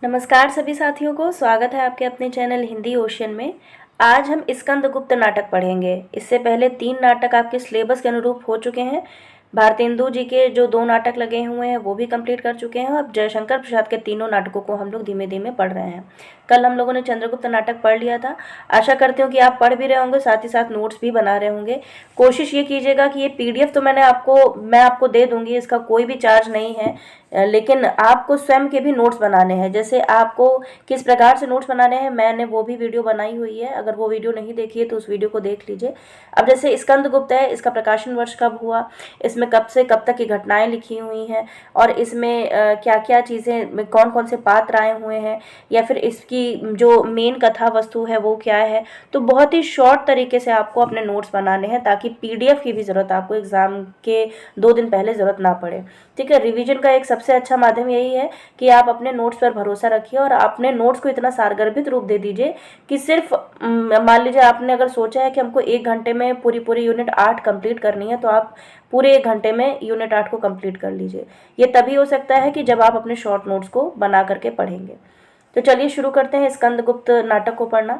नमस्कार सभी साथियों को, स्वागत है आपके अपने चैनल हिंदी ओशियन में। आज हम स्कंदगुप्त नाटक पढ़ेंगे। इससे पहले 3 नाटक आपके सिलेबस के अनुरूप हो चुके हैं। भारतेंदु जी के जो 2 नाटक लगे हुए हैं वो भी कंप्लीट कर चुके हैं। अब जयशंकर प्रसाद के तीनों नाटकों को हम लोग धीमे धीमे पढ़ रहे हैं। कल हम लोगों ने चंद्रगुप्त नाटक पढ़ लिया था। आशा करती हूँ कि आप पढ़ भी रहे होंगे, साथ ही साथ नोट्स भी बना रहे होंगे। कोशिश ये कीजिएगा कि ये PDF तो मैं आपको दे दूंगी, इसका कोई भी चार्ज नहीं है, लेकिन आपको स्वयं के भी नोट्स बनाने हैं। जैसे आपको किस प्रकार से नोट्स बनाने हैं, मैंने वो भी वीडियो बनाई हुई है। अगर वो वीडियो नहीं देखी है तो उस वीडियो को देख लीजिए। अब जैसे स्कंदगुप्त है, इसका प्रकाशन वर्ष कब हुआ, इसमें कब से कब तक की घटनाएं लिखी हुई हैं, और इसमें क्या क्या चीज़ें, कौन कौन से पात्र आए हुए हैं, या फिर इसकी जो मेन कथा वस्तु है वो क्या है। तो बहुत ही शॉर्ट तरीके से आपको अपने नोट्स बनाने हैं, ताकि PDF की भी ज़रूरत आपको एग्ज़ाम के 2 दिन पहले ज़रूरत ना पड़े। ठीक है, रिवीजन का एक सबसे अच्छा माध्यम यही है कि आप अपने नोट्स पर भरोसा रखिए और अपने नोट्स को इतना सारगर्भित रूप दे दीजिए कि सिर्फ मान लीजिए आपने अगर सोचा है कि हमको 1 घंटे में पूरी यूनिट 8 कंप्लीट करनी है, तो आप पूरे 1 घंटे में यूनिट 8 को कंप्लीट कर लीजिए। ये तभी हो सकता है कि जब आप अपने शॉर्ट नोट्स को बना करके पढ़ेंगे। तो चलिए शुरू करते हैं स्कंदगुप्त नाटक को पढ़ना।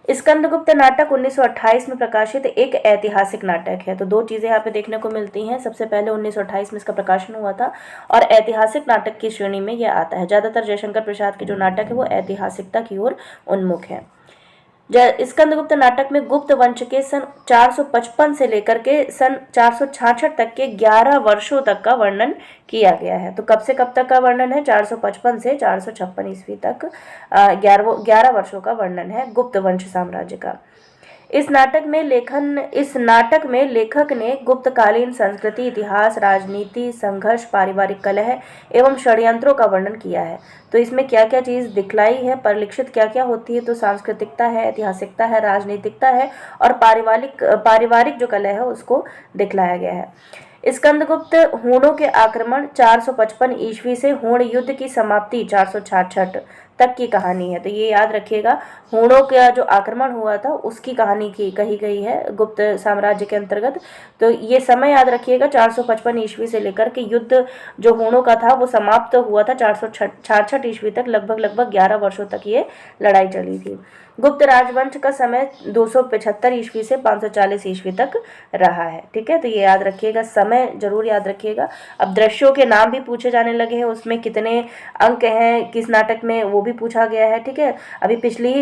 स्कंदगुप्त नाटक 1928 में प्रकाशित एक ऐतिहासिक नाटक है। तो 2 चीज़ें यहाँ पे देखने को मिलती हैं। सबसे पहले 1928 में इसका प्रकाशन हुआ था, और ऐतिहासिक नाटक की श्रेणी में यह आता है। ज़्यादातर जयशंकर प्रसाद के जो नाटक है वो ऐतिहासिकता की ओर उन्मुख है। स्कंदगुप्त नाटक में गुप्त वंश के सन 455 से लेकर के सन 466 तक के 11 वर्षों तक का वर्णन किया गया है। तो कब से कब तक का वर्णन है? 455 से 456 ईस्वी तक 11 वर्षों का वर्णन है गुप्त वंश साम्राज्य का। इस नाटक में लेखक ने गुप्तकालीन संस्कृति, इतिहास, राजनीति, संघर्ष, पारिवारिक कलह एवं षड्यंत्रों का वर्णन किया है। तो इसमें क्या क्या चीज़ दिखलाई है, परिलक्षित क्या क्या होती है? तो सांस्कृतिकता है, ऐतिहासिकता है, राजनीतिकता है, और पारिवारिक जो कलह है उसको दिखलाया गया है। स्कंदगुप्त हूणों के आक्रमण 455 ईस्वी से हूण युद्ध की समाप्ति 466 तक की कहानी है। तो ये याद रखिएगा, हूणों का जो आक्रमण हुआ था उसकी कहानी की कही गई है गुप्त साम्राज्य के अंतर्गत। तो ये समय याद रखिएगा, 455 ईस्वी से लेकर के युद्ध जो हूणों का था वो समाप्त हुआ था 466 ईस्वी तक। लगभग 11 वर्षों तक ये लड़ाई चली थी। गुप्त राजवंश का समय 275 ईस्वी से 540 ईस्वी तक रहा है। ठीक है, तो ये याद रखिएगा, समय जरूर याद रखिएगा। अब दृश्यों के नाम भी पूछे जाने लगे हैं, उसमें कितने अंक हैं किस नाटक में वो भी पूछा गया है। ठीक है, अभी पिछली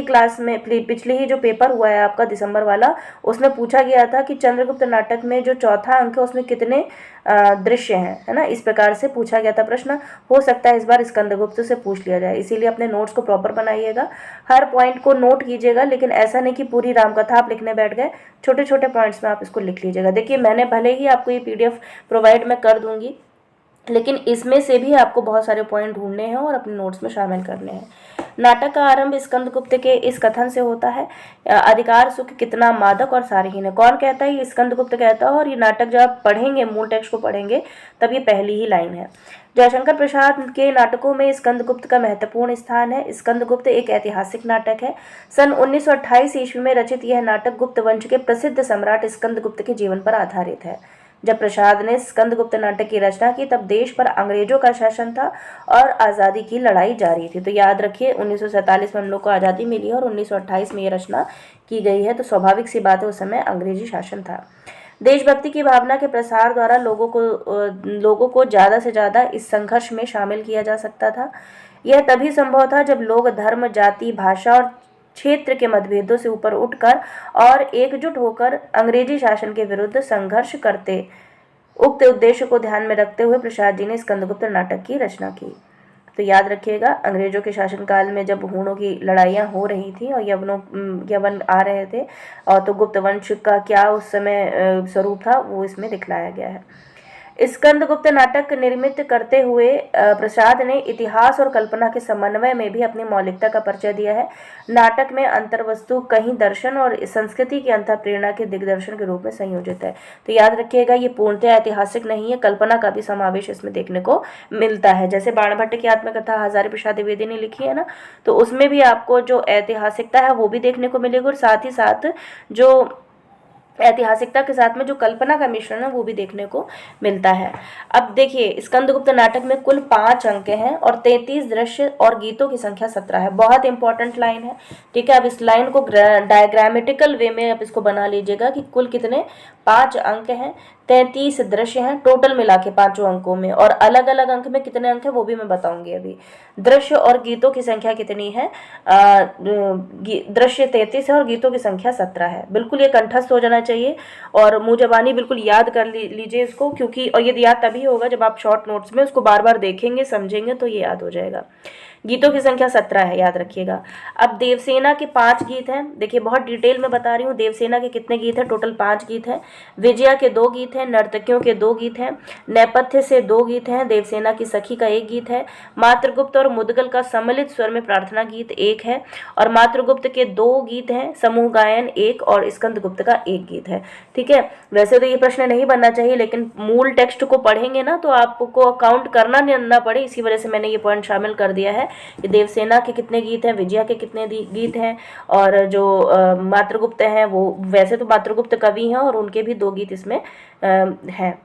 ही जो पेपर हुआ है आपका दिसंबर वाला, उसमें पूछा गया था कि चंद्रगुप्त नाटक में जो चौथा अंक है उसमें कितने दृश्य हैं, है ना। इस प्रकार से पूछा गया था प्रश्न। हो सकता है इस बार स्कंदगुप्त से पूछ लिया जाए, इसीलिए अपने नोट्स को प्रॉपर बनाइएगा, हर पॉइंट को नोट कीजिएगा। लेकिन ऐसा नहीं कि पूरी रामकथा आप लिखने बैठ गए, छोटे छोटे पॉइंट्स में आप इसको लिख लीजिएगा। देखिए, मैंने भले ही आपको ये PDF प्रोवाइड मैं कर दूंगी, लेकिन इसमें से भी आपको बहुत सारे पॉइंट ढूंढने हैं और अपने नोट्स में शामिल करने हैं। नाटक का आरंभ स्कंदगुप्त के इस कथन से होता है, अधिकार सुख कितना मादक और सारहीन है। कौन कहता है? ये स्कंदगुप्त कहता है। और ये नाटक जब आप पढ़ेंगे, मूल टेक्स्ट को पढ़ेंगे, तब ये पहली ही लाइन है। जयशंकर प्रसाद के नाटकों में स्कंदगुप्त का महत्वपूर्ण स्थान है। स्कंदगुप्त एक ऐतिहासिक नाटक है। सन 1928 ईस्वी में रचित यह नाटक गुप्त वंश के प्रसिद्ध सम्राट स्कंदगुप्त के जीवन पर आधारित है। जब प्रसाद ने स्कंदगुप्त नाटक की रचना की तब देश पर अंग्रेजों का शासन था और आज़ादी की लड़ाई जारी थी। तो याद रखिए, 1947 में हम लोग को आज़ादी मिली और 1928 में ये रचना की गई है। तो स्वाभाविक सी बात है, उस समय अंग्रेजी शासन था। देशभक्ति की भावना के प्रसार द्वारा लोगों को ज़्यादा से ज़्यादा इस संघर्ष में शामिल किया जा सकता था। यह तभी संभव था जब लोग धर्म, जाति, भाषा और क्षेत्र के मतभेदों से ऊपर उठकर और एकजुट होकर अंग्रेजी शासन के विरुद्ध संघर्ष करते। उक्त उद्देश्य को ध्यान में रखते हुए प्रसाद जी ने स्कंदगुप्त नाटक की रचना की। तो याद रखिएगा, अंग्रेजों के शासनकाल में जब हूणों की लड़ाइयाँ हो रही थी और यवन आ रहे थे, और तो गुप्त वंश का क्या उस समय स्वरूप था वो इसमें दिखलाया गया है। स्कंदगुप्त नाटक निर्मित करते हुए प्रसाद ने इतिहास और कल्पना के समन्वय में भी अपनी मौलिकता का परिचय दिया है। नाटक में अंतर्वस्तु कहीं दर्शन और संस्कृति की अंतःप्रेरणा के दिग्दर्शन के रूप में संयोजित है। तो याद रखिएगा, ये पूर्णतः ऐतिहासिक नहीं है, कल्पना का भी समावेश इसमें देखने को मिलता है। जैसे बाणभट्ट की आत्मकथा हजारी प्रसाद द्विवेदी ने लिखी है ना, तो उसमें भी आपको जो ऐतिहासिकता है वो भी देखने को मिलेगी, और साथ ही साथ जो ऐतिहासिकता के साथ में जो कल्पना का मिश्रण है वो भी देखने को मिलता है। अब देखिए, स्कंदगुप्त नाटक में कुल 5 अंक हैं और 33 दृश्य और गीतों की संख्या 17 है। बहुत इंपॉर्टेंट लाइन है, ठीक है। अब इस लाइन को डायग्रामेटिकल वे में आप इसको बना लीजिएगा कि कुल कितने 5 अंक हैं, 33 दृश्य हैं टोटल मिला के 5 अंकों में, और अलग अलग अंक में कितने अंक हैं वो भी मैं बताऊंगी अभी। दृश्य और गीतों की संख्या कितनी है? दृश्य 33 है और गीतों की संख्या 17 है। बिल्कुल ये कंठस्थ हो जाना चाहिए और मुँह जबानी बिल्कुल याद कर लीजिए इसको, क्योंकि और ये याद तभी होगा जब आप शॉर्ट नोट्स में उसको बार बार देखेंगे, समझेंगे, तो ये याद हो जाएगा। गीतों की संख्या 17 है, याद रखिएगा। अब देवसेना के 5 गीत हैं। देखिए, बहुत डिटेल में बता रही हूँ। देवसेना के कितने गीत हैं? टोटल 5 गीत हैं। विजया के 2 गीत हैं, नर्तकियों के 2 गीत हैं, नेपथ्य से 2 गीत हैं, देवसेना की सखी का 1 गीत है, मातृगुप्त और मुदगल का सम्मिलित स्वर में प्रार्थना गीत 1 है, और मातृगुप्त के 2 गीत हैं, समूह गायन 1, और स्कंदगुप्त का 1 गीत है। ठीक है, वैसे तो ये प्रश्न नहीं बनना चाहिए, लेकिन मूल टेक्स्ट को पढ़ेंगे ना तो आपको काउंट करना ना पड़े, इसी वजह से मैंने ये पॉइंट शामिल कर दिया है कि देवसेना के कितने गीत हैं, विजया के कितने गीत हैं, और जो मातृगुप्त हैं वो वैसे तो मातृगुप्त कवि हैं और उनके भी 2 गीत इसमें हैं।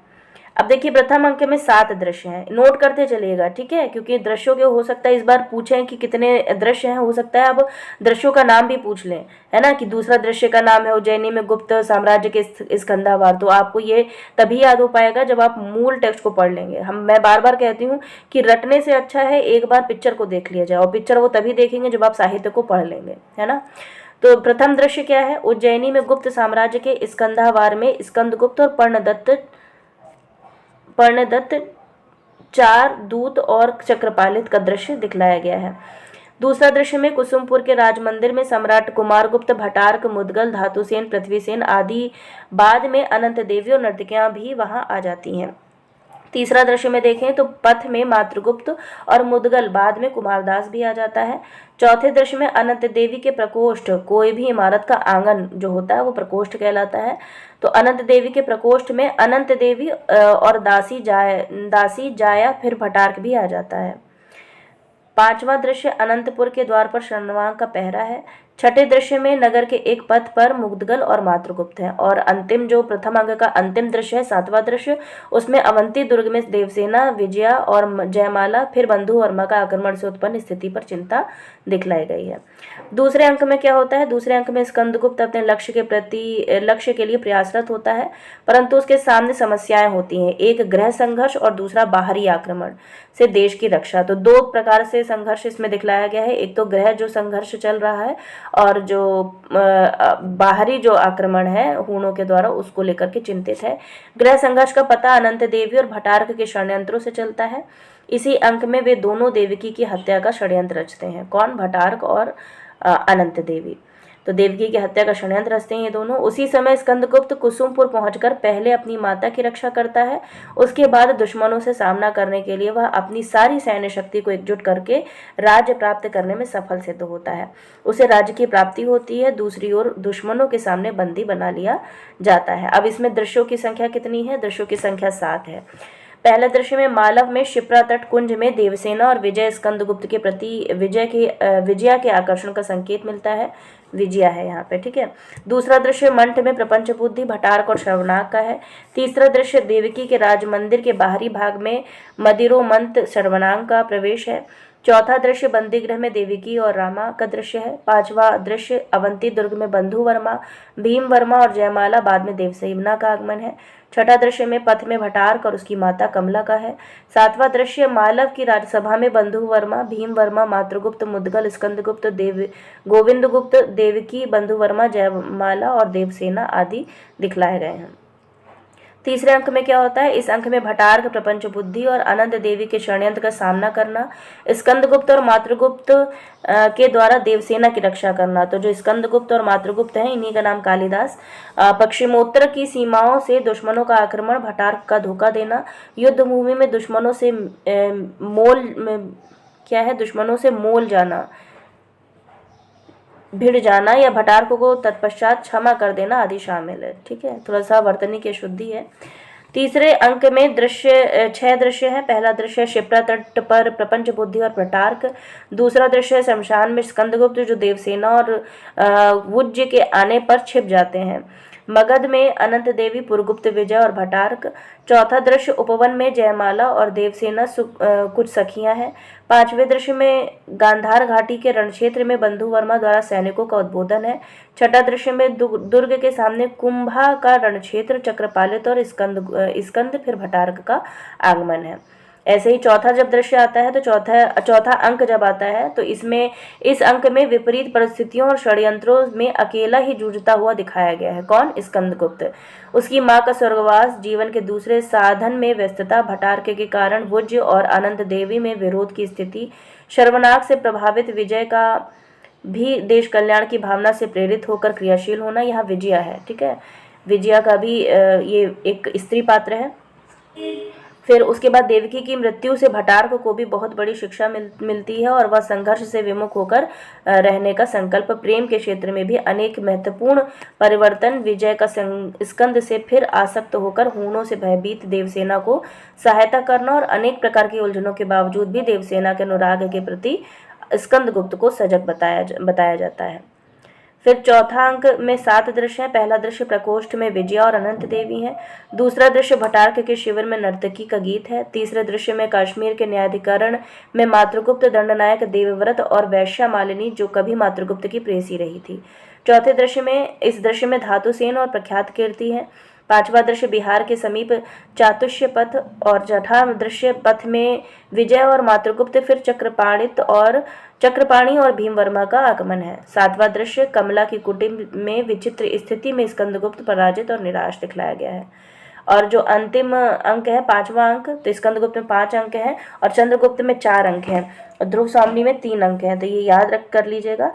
अब देखिए, प्रथम अंक में 7 दृश्य हैं, नोट करते चलिएगा, ठीक है, क्योंकि दृश्यों के हो सकता है इस बार पूछें कि कितने दृश्य हैं, हो सकता है अब दृश्यों का नाम भी पूछ लें, है ना, कि दूसरा दृश्य का नाम है उज्जैनी में गुप्त साम्राज्य के स्कंधावार, तो आपको ये तभी याद हो पाएगा जब आप मूल टेक्स्ट को पढ़ लेंगे। मैं बार बार कहती हूँ कि रटने से अच्छा है एक बार पिक्चर को देख लिया जाए, और पिक्चर वो तभी देखेंगे जब आप साहित्य को पढ़ लेंगे, है ना। तो प्रथम दृश्य क्या है? उज्जैनी में गुप्त साम्राज्य के स्कंधावार में स्कंदगुप्त और पर्णदत्त 4 दूत और चक्रपालित का दृश्य दिखलाया गया है। दूसरा दृश्य में कुसुमपुर के राजमंदिर में सम्राट कुमारगुप्त, भटार्क, मुदगल, धातुसेन, पृथ्वीसेन आदि, बाद में अनंत देवी और नर्तकियां भी वहां आ जाती हैं। तीसरा दृश्य में देखें तो पथ में मातृगुप्त और मुदगल, बाद में कुमारदास भी आ जाता है। चौथे दृश्य में अनंत देवी के प्रकोष्ठ, कोई भी इमारत का आंगन जो होता है वो प्रकोष्ठ कहलाता है, तो अनंत देवी के प्रकोष्ठ में अनंत देवी और दासी जाया फिर भटार्क भी आ जाता है। पांचवा दृश्य अनंतपुर के द्वार पर शरणवांग का पहरा है। छठे दृश्य में नगर के एक पथ पर मुदगल और मातृगुप्त है, और अंतिम जो प्रथम अंग का अंतिम दृश्य है, 7वां दृश्य, उसमें अवंती दुर्ग में देवसेना, विजया और जयमाला फिर बंधु वर्मा का आक्रमण से उत्पन्न स्थिति पर चिंता दिखलाई गई है। दूसरे अंक में क्या होता है? दूसरे अंक में स्कंदगुप्त अपने लक्ष्य के लिए प्रयासरत होता है, परंतु उसके सामने समस्याएं होती हैं, एक गृह संघर्ष और दूसरा बाहरी आक्रमण से देश की रक्षा। तो 2 प्रकार से संघर्ष इसमें दिखलाया गया है, एक तो गृह जो संघर्ष चल रहा है, और जो बाहरी जो आक्रमण है हूणों के द्वारा, उसको लेकर के चिंतित है। गृह संघर्ष का पता अनंत देवी और भटार्क के षड्यंत्रों से चलता है। इसी अंक में वे दोनों देवकी की हत्या का षड्यंत्र रचते हैं। कौन? भटार्क और अनंत देवी। तो देवकी की हत्या का षड्यंत्र रचते हैं ये दोनों। उसी समय स्कंदगुप्त कुसुमपुर पहुंचकर पहले अपनी माता की रक्षा करता है, उसके बाद दुश्मनों से सामना करने के लिए वह अपनी सारी सैन्य शक्ति को एकजुट करके राज्य प्राप्त करने में सफल सिद्ध होता है। उसे राज्य की प्राप्ति होती है, दूसरी ओर दुश्मनों के सामने बंदी बना लिया जाता है। अब इसमें दृश्यों की संख्या कितनी है? दृश्यों की संख्या 7 है। पहले दृश्य में मालव में शिप्रा तट कुंज में देवसेना और विजय स्कंदगुप्त के प्रति विजया के आकर्षण का संकेत मिलता है, विजया है यहाँ पे, ठीक है। दूसरा दृश्य मंठ में प्रपंच बुद्धि, भटार्क और शर्वनाग का है। तीसरा दृश्य देवकी के राजमंदिर के बाहरी भाग में मदिरोमंत शर्वनाग का प्रवेश है। चौथा दृश्य बंदीगृह में देवकी और रामा का दृश्य है। पांचवा दृश्य अवंती दुर्ग में बंधु वर्मा, भीम वर्मा और जयमाला, बाद में देवसेना का आगमन है। छठा दृश्य में पथ में भटार्क और उसकी माता कमला का है। सातवां दृश्य मालव की राजसभा में बंधु वर्मा, भीम वर्मा, मातृगुप्त, मुदगल, स्कंदगुप्त, गोविंदगुप्त, देवकी, बंधु वर्मा, जयमाला और देवसेना आदि दिखलाए गए हैं। तीसरे अंक में क्या होता है? इस अंक में भटार्क, प्रपंच बुद्धि और अनंत देवी के षड्यंत्र का सामना करना, स्कंदगुप्त और मातृगुप्त के द्वारा देवसेना की रक्षा करना। तो जो स्कंदगुप्त और मातृगुप्त हैं, इन्हीं का नाम कालिदास। पश्चिमोत्तर की सीमाओं से दुश्मनों का आक्रमण, भटार्क का धोखा देना, युद्ध भूमि में दुश्मनों से दुश्मनों से मोल जाना, भिड़ जाना या भटार्क को तत्पश्चात क्षमा कर देना आदि शामिल है, ठीक है। थोड़ा सा वर्तनी की शुद्धि है। तीसरे अंक में 6 दृश्य है। पहला दृश्य शिप्रा तट पर प्रपंच बुद्धि और भटार्क। दूसरा दृश्य शमशान में स्कंदगुप्त जो देवसेना और वुज्य के आने पर छिप जाते हैं। मगध में अनंत देवी, पुरगुप्त, विजय और भटार्क। चौथा दृश्य उपवन में जयमाला और देवसेना कुछ सखियां हैं। पांचवें दृश्य में गांधार घाटी के रणक्षेत्र में बंधु वर्मा द्वारा सैनिकों का उद्बोधन है। छठा दृश्य में दुर्ग के सामने कुंभा का रणक्षेत्र, चक्रपालित और स्कंद फिर भटार्क का आगमन है। ऐसे ही चौथा जब दृश्य आता है तो चौथा अंक जब आता है तो इस अंक में विपरीत परिस्थितियों और षड्यंत्रों में अकेला ही जूझता हुआ दिखाया गया है। कौन? स्कंदगुप्त। उसकी मां का स्वर्गवास, जीवन के दूसरे साधन में व्यस्तता, भटार्क के कारण भुज्य और अनंत देवी में विरोध की स्थिति, शर्वनाग से प्रभावित विजय का भी देश कल्याण की भावना से प्रेरित होकर क्रियाशील होना। यहाँ विजया है, ठीक है, विजया का भी ये एक स्त्री पात्र है। फिर उसके बाद देवकी की मृत्यु से भटार्क को भी बहुत बड़ी शिक्षा मिलती है और वह संघर्ष से विमुख होकर रहने का संकल्प, प्रेम के क्षेत्र में भी अनेक महत्वपूर्ण परिवर्तन, विजय का स्कंद से फिर आसक्त होकर हूणों से भयभीत देवसेना को सहायता करना और अनेक प्रकार की उलझनों के बावजूद भी देवसेना के अनुराग के प्रति स्कंदगुप्त को सजग बताया जाता है। फिर चौथा अंक में 7 दृश्य हैं। पहला दृश्य प्रकोष्ठ में विजया और अनंत देवी हैं। दूसरा दृश्य भटार्क के शिविर में नर्तकी का गीत है। तीसरे दृश्य में कश्मीर के न्यायाधिकरण में मातृगुप्त, दंडनायक देवव्रत और वैश्या मालिनी जो कभी मातृगुप्त की प्रेयसी रही थी। चौथे दृश्य में इस दृश्य में धातुसेन और प्रख्यात कीर्ति है। पांचवा दृश्य बिहार के समीप चातुष्य पथ और छठा दृश्य पथ में विजय और मातृगुप्त, फिर चक्रपाणी और भीमवर्मा का आगमन है। सातवां दृश्य कमला की कुटिम में विचित्र स्थिति में स्कंदगुप्त पराजित और निराश दिखलाया गया है। और जो अंतिम अंक है, पांचवा अंक, तो स्कंदगुप्त में 5 अंक हैं और चंद्रगुप्त में 4 अंक हैं और ध्रुव स्वामिनी में 3 अंक हैं। तो ये याद रख कर लीजिएगा,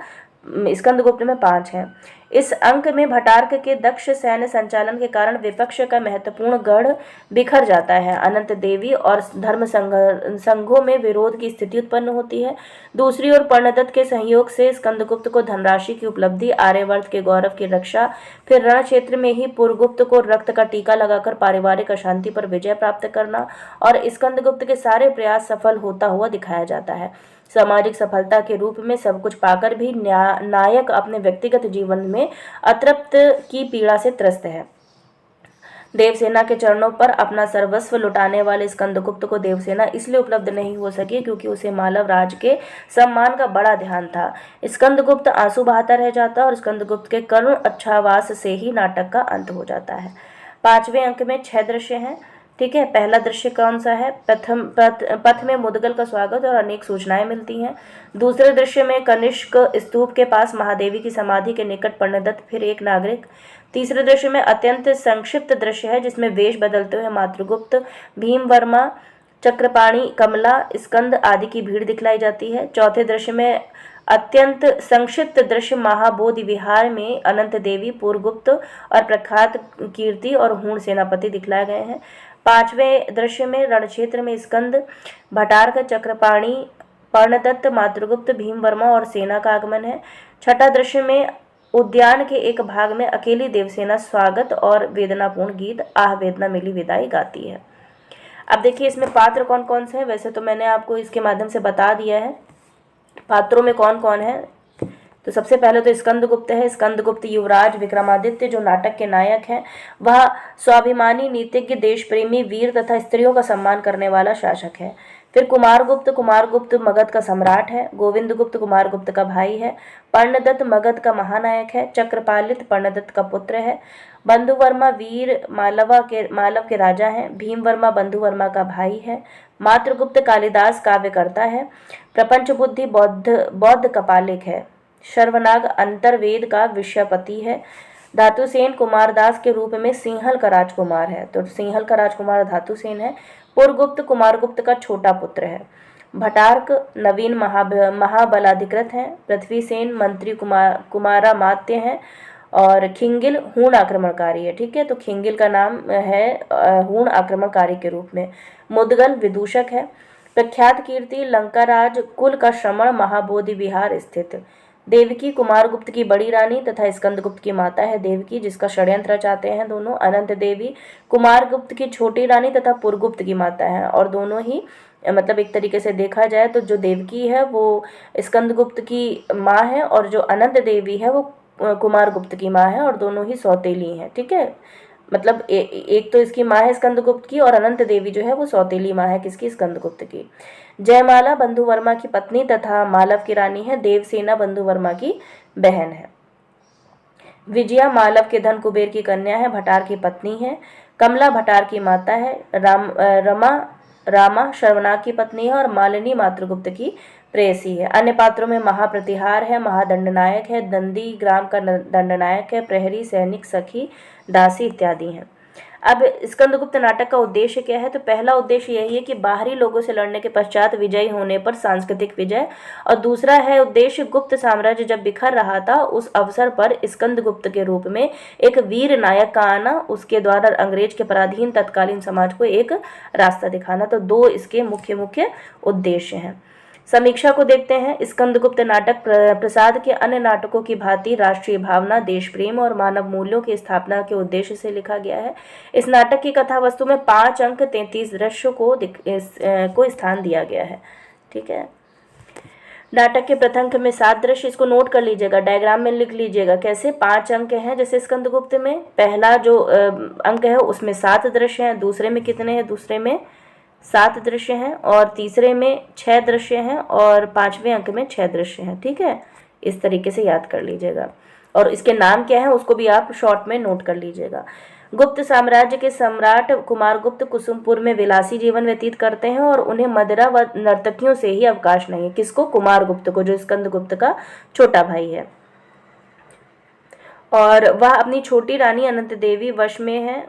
स्कंदगुप्त में 5 हैं। इस अंक में भटार्क के दक्ष सैन्य संचालन के कारण विपक्ष का महत्वपूर्ण गढ़ बिखर जाता है। अनंत देवी और धर्म संघों में विरोध की स्थिति उत्पन्न होती है। दूसरी ओर पर्णदत्त के सहयोग से स्कंदगुप्त को धनराशि की उपलब्धि, आर्यवर्त के गौरव की रक्षा, फिर रण क्षेत्र में ही पुरगुप्त को रक्त का टीका लगाकर पारिवारिक अशांति पर विजय प्राप्त करना और स्कंदगुप्त के सारे प्रयास सफल होता हुआ दिखाया जाता है। सामाजिक सफलता के रूप में सब कुछ पाकर भी नायक अपने व्यक्तिगत जीवन में अतृप्त की पीड़ा से त्रस्त है। देवसेना के चरणों पर अपना सर्वस्व लुटाने वाले स्कंदगुप्त को देवसेना इसलिए उपलब्ध नहीं हो सकी क्योंकि उसे मालव राज के सम्मान का बड़ा ध्यान था। स्कंदगुप्त आंसू बहाता रह जाता और स्कंदगुप्त के करुण अच्छावास से ही नाटक का अंत हो जाता है। 5वें अंक में 6 दृश्य हैं, ठीक है। पहला दृश्य कौन सा है? पथ में मुदगल का स्वागत और अनेक सूचनाएं मिलती हैं। दूसरे दृश्य में कनिष्क स्तूप के पास महादेवी की समाधि के निकट पर्णदत्त, फिर एक नागरिक। तीसरे दृश्य में अत्यंत संक्षिप्त दृश्य है जिसमें वेश बदलते हुए मातृगुप्त, भीमवर्मा, चक्रपाणी, कमला, स्कंद आदि की भीड़ दिखलाई जाती है। चौथे दृश्य में अत्यंत संक्षिप्त दृश्य महाबोधि विहार में अनंत देवी, पुरगुप्त और प्रख्यात कीर्ति और हूण सेनापति दिखलाए गए हैं। 5वें दृश्य में रणक्षेत्र में स्कंद, भटार्क, चक्रपाणी, पर्णदत्त, मातृगुप्त, भीमवर्मा और सेना का आगमन है। छठा दृश्य में उद्यान के एक भाग में अकेली देवसेना स्वागत और वेदनापूर्ण गीत आह वेदना मिली विदाई गाती है। अब देखिए इसमें पात्र कौन कौन से हैं। वैसे तो मैंने आपको इसके माध्यम से बता दिया है पात्रों में कौन कौन है। तो सबसे पहले तो स्कंदगुप्त है। स्कंदगुप्त युवराज विक्रमादित्य जो नाटक के नायक हैं, वह स्वाभिमानी, नीतिज्ञ, देश प्रेमी, वीर तथा स्त्रियों का सम्मान करने वाला शासक है। फिर कुमारगुप्त मगध का सम्राट है। गोविंदगुप्त कुमारगुप्त का भाई है। पर्णदत्त मगध का महानायक है। चक्रपालित पर्णदत्त का पुत्र है। बंधुवर्मा वीर मालव के राजा हैं। भीमवर्मा बंधुवर्मा का भाई है। मातृगुप्त कालिदास काव्यकर्ता है। प्रपंच बुद्धि बौद्ध कपालिक है। शर्वनाग अंतर्वेद का विषयपति है। धातुसेन कुमारदास के रूप में सिंहल का राजकुमार है। तो सिंहल का राजकुमार धातुसेन है। पुरगुप्त कुमारगुप्त का छोटा पुत्र है। भटार्क नवीन महाबलाधिकृत हैं। पृथ्वीसेन मंत्री कुमारामात्य हैं और खिंगिल हूण आक्रमणकारी है, ठीक है। तो खिंगिल का नाम है हूण आक्रमणकारी के रूप में। मुदगल विदूषक है। प्रख्यात कीर्ति लंकाराज कुल का श्रमण महाबोधि विहार स्थित। देवकी कुमारगुप्त की बड़ी रानी तथा स्कंदगुप्त की माता है देवकी, जिसका षड्यंत्र रचाते हैं दोनों। अनंत देवी कुमारगुप्त की छोटी रानी तथा पुरगुप्त की माता है और दोनों ही मतलब एक तरीके से देखा जाए तो जो देवकी है वो स्कंदगुप्त की माँ है और जो अनंत देवी है वो कुमारगुप्त की माँ है और दोनों ही सौतेली हैं। ठीक है, मतलब एक तो इसकी माँ है स्कंदगुप्त की, और अनंत देवी जो है वो सौतेली माँ है किसकी, स्कंदगुप्त की। जयमाला बंधु वर्मा की पत्नी तथा मालव की रानी है। देवसेना बंधु वर्मा की बहन है। विजया मालव के धन कुबेर की कन्या है, भटार की पत्नी है। कमला भटार की माता है। रामा शर्वनाग की पत्नी है और मालिनी मातृगुप्त की प्रेयसी है। अन्य पात्रों में महाप्रतिहार है, महादंडनायक है, दंडी ग्राम का दंडनायक है, प्रहरी, सैनिक, सखी, दासी इत्यादि हैं। अब स्कंदगुप्त नाटक का उद्देश्य क्या है, तो पहला उद्देश्य यही है कि बाहरी लोगों से लड़ने के पश्चात विजयी होने पर सांस्कृतिक विजय, और दूसरा है उद्देश्य गुप्त साम्राज्य जब बिखर रहा था उस अवसर पर स्कंदगुप्त के रूप में एक वीर नायक का आना, उसके द्वारा अंग्रेज के पराधीन तत्कालीन समाज को एक रास्ता दिखाना। तो दो इसके मुख्य मुख्य उद्देश्य हैं। समीक्षा को देखते हैं। स्कंदगुप्त नाटक प्रसाद के अन्य नाटकों की भांति राष्ट्रीय भावना, देश प्रेम और मानव मूल्यों की स्थापना के उद्देश्य से लिखा गया है। इस नाटक की कथा वस्तु में 5 अंक 33 दृश्यों को स्थान दिया गया है। ठीक है, नाटक के प्रथम अंक में 7 दृश्य, इसको नोट कर लीजिएगा, डायग्राम में लिख लीजिएगा। कैसे 5 अंक हैं, जैसे स्कंदगुप्त में पहला जो अंक है उसमें 7 दृश्य हैं, दूसरे में कितने हैं, दूसरे में 7 दृश्य हैं, और तीसरे में 6 दृश्य हैं, और 5वें अंक में 6 दृश्य हैं। ठीक है, इस तरीके से याद कर लीजिएगा, और इसके नाम क्या है उसको भी आप शॉर्ट में नोट कर लीजिएगा। गुप्त साम्राज्य के सम्राट कुमारगुप्त कुसुमपुर में विलासी जीवन व्यतीत करते हैं और उन्हें मदिरा व नर्तकियों से ही अवकाश नहीं है। किसको, कुमारगुप्त को, जो स्कंदगुप्त का छोटा भाई है। और वह अपनी छोटी रानी अनंत देवी वश में है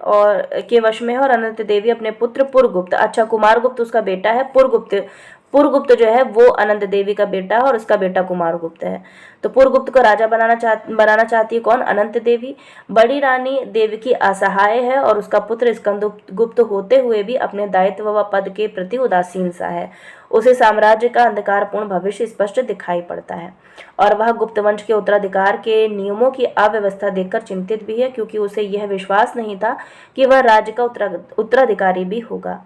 और अनंत देवी अपने पुत्र पुरगुप्त, अच्छा कुमारगुप्त उसका बेटा है, पुरगुप्त जो है वो अनंत देवी का बेटा है और उसका बेटा कुमारगुप्त है। तो पुरगुप्त को राजा बनाना चाहती है कौन, अनंत देवी। बड़ी रानी देवकी असहाय है और उसका पुत्र स्कंदगुप्त होते हुए भी अपने दायित्व व पद के प्रति उदासीन सा है। उसे साम्राज्य का अंधकारपूर्ण भविष्य स्पष्ट दिखाई पड़ता है और वह गुप्त वंश के उत्तराधिकार के नियमों की अव्यवस्था देखकर चिंतित भी है, क्योंकि उसे यह विश्वास नहीं था कि वह राज्य का उत्तराधिकारी भी होगा।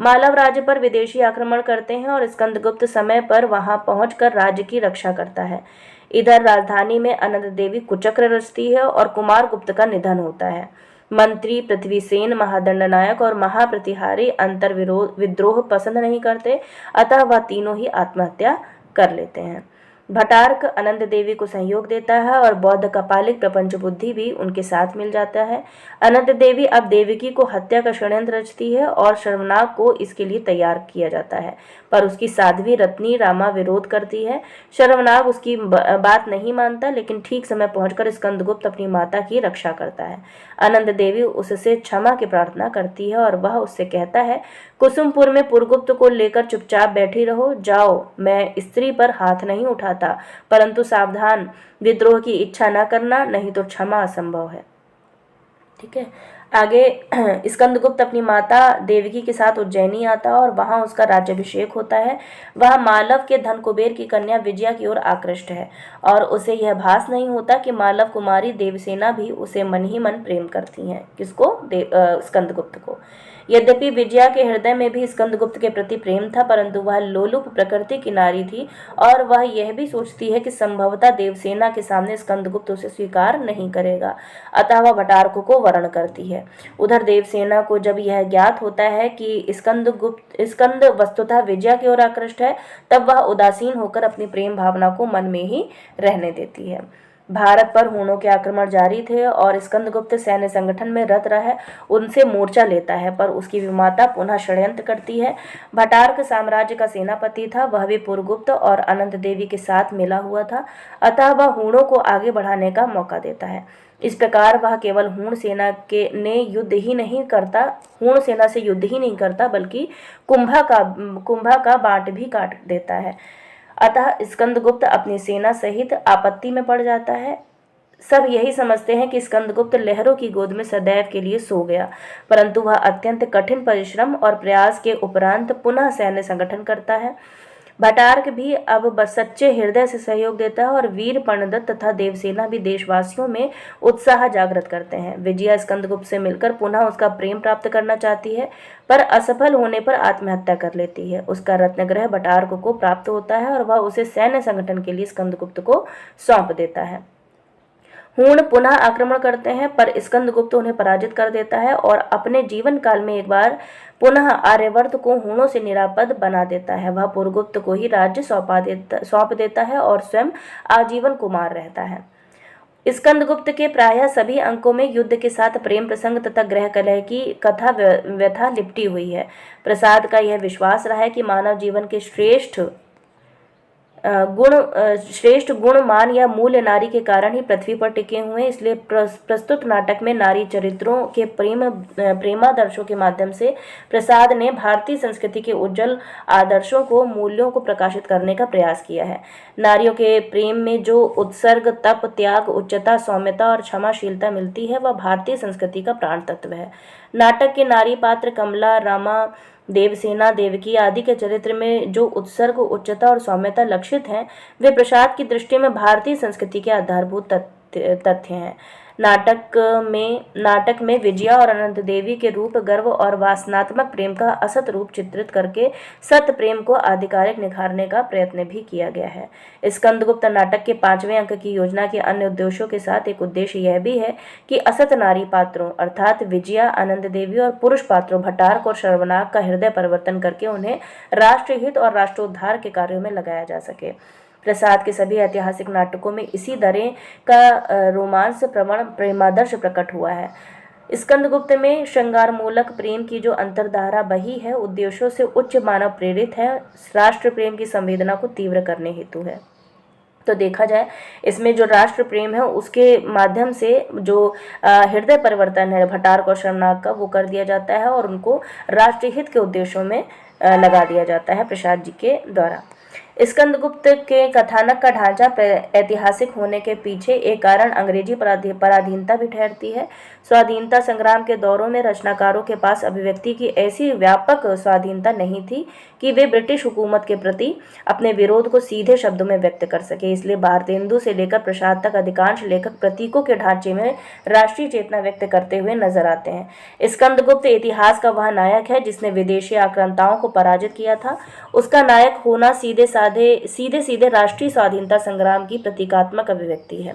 मालव राज्य पर विदेशी आक्रमण करते हैं और स्कंदगुप्त समय पर वहां पहुंचकर राज्य की रक्षा करता है। इधर राजधानी में अनंत देवी कुचक्र रचती है और कुमारगुप्त का निधन होता है। मंत्री पृथ्वीसेन, महादंडनायक और महाप्रतिहारी विद्रोह पसंद नहीं करते, अतः वह तीनों ही आत्महत्या कर लेते हैं। भटार्क अनंत देवी को सहयोग देता है और बौद्ध कपालिक प्रपंच बुद्धि भी उनके साथ मिल जाता है। अनंत देवी अब देवकी को हत्या का षड्यंत्र रचती है और शर्वनाग को इसके लिए तैयार किया जाता है, पर उसकी साध्वी रत्नी रामा विरोध करती है। शर्वनाग उसकी बात नहीं मानता, लेकिन ठीक समय पहुंचकर स्कंदगुप्त अपनी माता की रक्षा करता है। अनंत देवी उससे क्षमा की प्रार्थना करती है और वह उससे कहता है, कुसुमपुर में पुरगुप्त को लेकर चुपचाप बैठी रहो, जाओ, मैं स्त्री पर हाथ नहीं उठाता, परंतु सावधान, विद्रोह की इच्छा न करना, नहीं तो क्षमा असंभव है। ठीक है, आगे स्कंदगुप्त अपनी माता देवकी के साथ उज्जैनी आता है और वहां उसका राज्याभिषेक होता है। वह मालव के धन कुबेर की कन्या विजया की ओर आकृष्ट है और उसे यह भास नहीं होता कि मालव कुमारी देवसेना भी उसे मन ही मन प्रेम करती हैं। किसको, स्कंदगुप्त को। यद्यपि विजया के हृदय में भी स्कंदगुप्त के प्रति प्रेम था, परंतु वह लोलुप प्रकृति की नारी थी और वह यह भी सोचती है कि संभवतः देवसेना के सामने स्कंदगुप्त उसे स्वीकार नहीं करेगा, अतः वह भटारकों को वर्ण करती है। उधर देवसेना को जब यह ज्ञात होता है कि स्कंद वस्तुतः विजया की ओर आकृष्ट है, तब वह उदासीन होकर अपनी प्रेम भावना को मन में ही रहने देती है। भारत पर हूणों के आक्रमण जारी थे और स्कंदगुप्त सैन्य संगठन में रत रह उनसे मोर्चा लेता है, पर उसकी विमाता पुनः षड्यंत्र करती है। भटार्क साम्राज्य का सेनापति था, वह भी पुरगुप्त और अनंत देवी के साथ मिला हुआ था, अतः वह हूणों को आगे बढ़ाने का मौका देता है। इस प्रकार वह केवल हूण सेना से युद्ध ही नहीं करता, बल्कि कुंभा का बाँट भी काट देता है। अतः स्कंदगुप्त अपनी सेना सहित आपत्ति में पड़ जाता है। सब यही समझते हैं कि स्कंदगुप्त लहरों की गोद में सदैव के लिए सो गया, परंतु वह अत्यंत कठिन परिश्रम और प्रयास के उपरांत पुनः सैन्य संगठन करता है। भटार्क भी अब सच्चे हृदय से सहयोग देता है और वीर पर्णदत्त तथा देवसेना भी देशवासियों में उत्साह जागृत करते हैं। विजया स्कंदगुप्त से मिलकर पुनः उसका प्रेम प्राप्त करना चाहती है, पर असफल होने पर आत्महत्या कर लेती है। उसका रत्नग्रह भटार्क को प्राप्त होता है और वह उसे सैन्य संगठन के लिए स्कंदगुप्त को सौंप देता है। हूण पुनः आक्रमण करते हैं, पर स्कंदगुप्त उन्हें पराजित कर देता है और अपने जीवन काल में एक बार पुनः आर्यवर्त को हूणों से निरापद बना देता है। वह पुरगुप्त को ही राज्य सौंप देता है और स्वयं आजीवन कुमार रहता है। स्कंदगुप्त के प्रायः सभी अंकों में युद्ध के साथ प्रेम प्रसंग तथा गृह कलह की कथा व्यथा लिपटी हुई है। प्रसाद का यह विश्वास रहा है कि मानव जीवन के श्रेष्ठ गुण मान या मूल्य नारी के कारण ही पृथ्वी पर टिके हुए हैं। इसलिए प्रस्तुत नाटक में नारी चरित्रों के प्रेमादर्शों के माध्यम से प्रसाद ने भारतीय संस्कृति के उज्जवल आदर्शों को मूल्यों को प्रकाशित करने का प्रयास किया है। नारियों के प्रेम में जो उत्सर्ग, तप, त्याग, उच्चता, सौम्यता और क्षमाशीलता मिलती है वह भारतीय संस्कृति का प्राण तत्व है। नाटक के नारी पात्र कमला, रामा, देवसेना, देवकी आदि के चरित्र में जो उत्सर्ग, उच्चता और सौम्यता लक्षित हैं वे प्रसाद की दृष्टि में भारतीय संस्कृति के आधारभूत तथ्य हैं। नाटक में विजया और अनंत देवी के रूप, गर्व और वासनात्मक प्रेम का असत रूप चित्रित करके सत्य प्रेम को आधिकारिक निखारने का प्रयत्न भी किया गया है। स्कंदगुप्त नाटक के 5वें अंक की योजना के अन्य उद्देश्यों के साथ एक उद्देश्य यह भी है कि असत नारी पात्रों अर्थात विजया, आनंद देवी और पुरुष पात्रों भट्टारक और शर्वनाग का हृदय परिवर्तन करके उन्हें राष्ट्रहित और राष्ट्रोद्धार के कार्यों में लगाया जा सके। प्रसाद के सभी ऐतिहासिक नाटकों में इसी तरह का रोमांस प्रवण प्रेमादर्श प्रकट हुआ है। स्कंदगुप्त में श्रृंगारमूलक प्रेम की जो अंतर्धारा बही है उद्देश्यों से उच्च मानव प्रेरित है, राष्ट्र प्रेम की संवेदना को तीव्र करने हेतु है। तो देखा जाए इसमें जो राष्ट्र प्रेम है उसके माध्यम से जो हृदय परिवर्तन है भट्टारक और शर्वनाग का वो कर दिया जाता है और उनको राष्ट्रहित के उद्देश्यों में लगा दिया जाता है प्रसाद जी के द्वारा। स्कंदगुप्त के कथानक का ढांचा ऐतिहासिक होने के पीछे एक कारण अंग्रेजी पराधीनता भी ठहरती है। स्वाधीनता संग्राम के दौरों में रचनाकारों के पास अभिव्यक्ति की ऐसी व्यापक स्वाधीनता नहीं थी कि वे ब्रिटिश हुकूमत के प्रति अपने विरोध को सीधे शब्दों में व्यक्त कर सके। इसलिए भारतेंदु से लेकर प्रसाद तक अधिकांश लेखक प्रतीकों के ढांचे में राष्ट्रीय चेतना व्यक्त करते हुए नजर आते हैं। स्कंदगुप्त इतिहास का वह नायक है जिसने विदेशी आक्रांताओं को पराजित किया था। उसका नायक होना सीधे सीधे राष्ट्रीय स्वाधीनता संग्राम की प्रतीकात्मक अभिव्यक्ति है।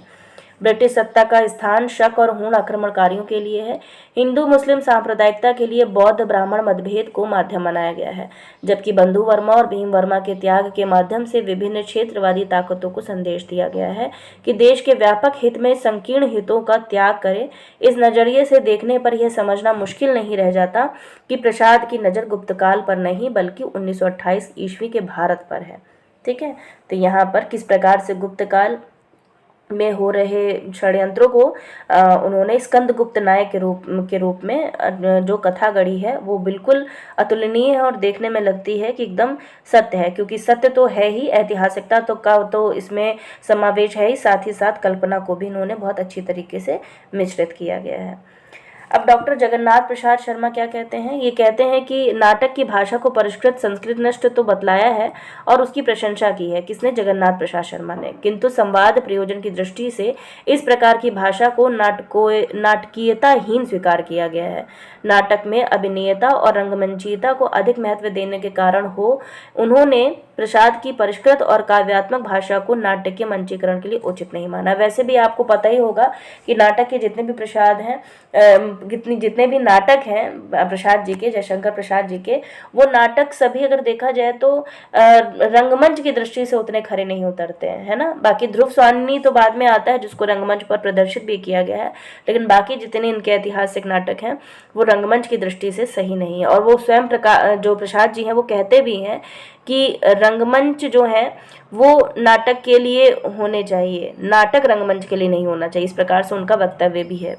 ब्रिटिश सत्ता का स्थान शक और हूण आक्रमणकारियों के लिए है। हिंदू मुस्लिम सांप्रदायिकता के लिए बौद्ध ब्राह्मण मतभेद को माध्यम बनाया गया है, जबकि बंधु वर्मा और भीम वर्मा के त्याग के माध्यम से विभिन्न क्षेत्रवादी ताकतों को संदेश दिया गया है कि देश के व्यापक हित में संकीर्ण हितों का त्याग करें। इस नजरिए से देखने पर यह समझना मुश्किल नहीं रह जाता कि प्रसाद की नज़र गुप्तकाल पर नहीं बल्कि 1928 ईस्वी के भारत पर है। ठीक है, तो यहाँ पर किस प्रकार से गुप्तकाल में हो रहे षड्यंत्रों को उन्होंने स्कंदगुप्त नायक के रूप में जो कथा गढ़ी है वो बिल्कुल अतुलनीय है और देखने में लगती है कि एकदम सत्य है, क्योंकि सत्य तो है ही, ऐतिहासिकता तो इसमें समावेश है ही, साथ ही साथ कल्पना को भी इन्होंने बहुत अच्छी तरीके से मिश्रित किया गया है। अब डॉक्टर जगन्नाथ प्रसाद शर्मा क्या कहते हैं? ये कहते हैं कि नाटक की भाषा को परिष्कृत, संस्कृत नष्ट तो बतलाया है और उसकी प्रशंसा की है। किसने? जगन्नाथ प्रसाद शर्मा ने। किंतु संवाद प्रयोजन की दृष्टि से इस प्रकार की भाषा को नाटकीयताहीन स्वीकार किया गया है। नाटक में अभिनयता और रंगमंचीयता को अधिक महत्व देने के कारण उन्होंने प्रसाद की परिष्कृत और काव्यात्मक भाषा को नाटक के मंचीकरण के लिए उचित नहीं माना। वैसे भी आपको पता ही होगा कि नाटक के जितने भी प्रसाद हैं, जितने भी नाटक हैं प्रसाद जी के, जयशंकर प्रसाद जी के, वो नाटक सभी अगर देखा जाए तो रंगमंच की दृष्टि से उतने खरे नहीं उतरते हैं, है ना। बाकी ध्रुव स्वामिनी तो बाद में आता है जिसको रंगमंच पर प्रदर्शित भी किया गया है, लेकिन बाकी जितने इनके ऐतिहासिक नाटक हैं वो रंगमंच की दृष्टि से सही नहीं है। और वो स्वयं जो प्रसाद जी हैं वो कहते भी हैं कि रंगमंच जो है वो नाटक के लिए होने चाहिए, नाटक रंगमंच के लिए नहीं होना चाहिए। इस प्रकार से उनका वक्तव्य भी है।